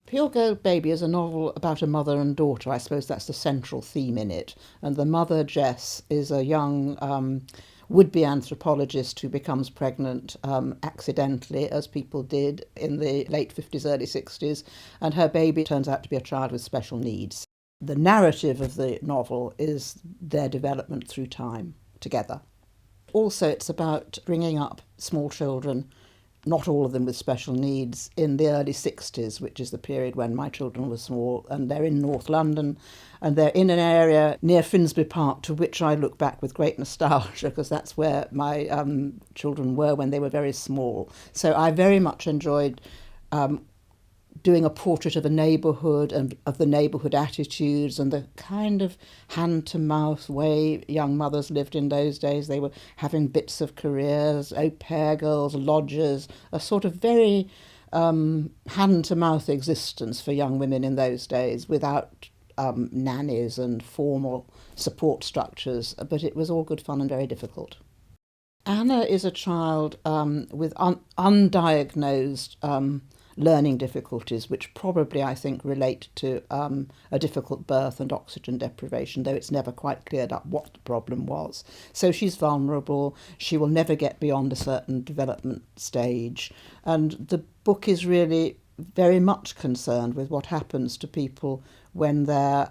Pure Gold Baby is a novel about a mother and daughter. I suppose that's the central theme in it. And the mother, Jess, is a young would-be anthropologist who becomes pregnant accidentally, as people did in the late 50s, early 60s, and her baby turns out to be a child with special needs. The narrative of the novel is their development through time together. Also, it's about bringing up small children, not all of them with special needs, in the early 60s, which is the period when my children were small, and they're in North London, and they're in an area near Finsbury Park to which I look back with great nostalgia, because that's where my children were when they were very small. So I very much enjoyed doing a portrait of a neighbourhood and of the neighbourhood attitudes and the kind of hand-to-mouth way young mothers lived in those days. They were having bits of careers, au pair girls, lodgers, a sort of very hand-to-mouth existence for young women in those days without nannies and formal support structures, but it was all good fun and very difficult. Anna is a child with undiagnosed learning difficulties, which probably, I think, relate to a difficult birth and oxygen deprivation, though it's never quite cleared up what the problem was. So she's vulnerable, she will never get beyond a certain development stage, and the book is really very much concerned with what happens to people when they're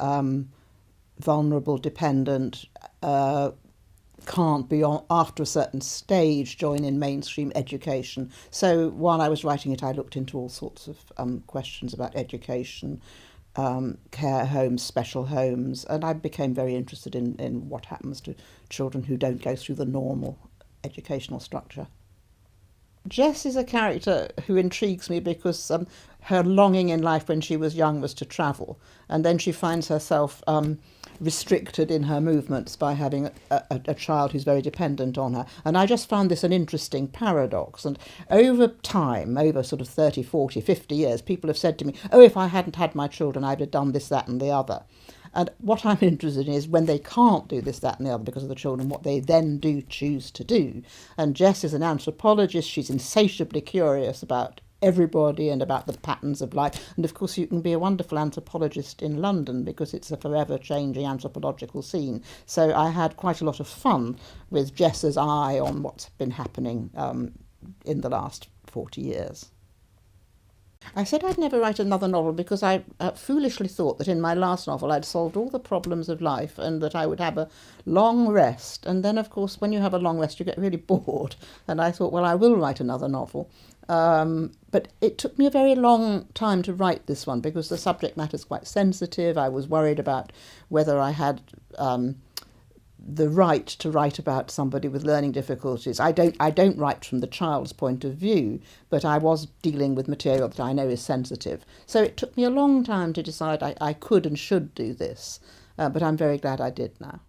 vulnerable, dependent, can't be on, after a certain stage, join in mainstream education. So while I was writing it, I looked into all sorts of questions about education, care homes, special homes, and I became very interested in what happens to children who don't go through the normal educational structure. Jess is a character who intrigues me because her longing in life when she was young was to travel, and then she finds herself restricted in her movements by having a child who's very dependent on her. And I just found this an interesting paradox. And over time, over sort of 30, 40, 50 years, people have said to me, oh, if I hadn't had my children, I'd have done this, that and the other. And what I'm interested in is when they can't do this, that and the other because of the children, what they then do choose to do. And Jess is an anthropologist. She's insatiably curious about everybody and about the patterns of life. And of course you can be a wonderful anthropologist in London because it's a forever changing anthropological scene. So I had quite a lot of fun with Jess's eye on what's been happening in the last 40 years. I said I'd never write another novel because I foolishly thought that in my last novel I'd solved all the problems of life and that I would have a long rest. And then, of course, when you have a long rest, you get really bored. And I thought, well, I will write another novel. But it took me a very long time to write this one because the subject matter is quite sensitive. I was worried about whether I had the right to write about somebody with learning difficulties. I don't write from the child's point of view, but I was dealing with material that I know is sensitive. So it took me a long time to decide I could and should do this, but I'm very glad I did now.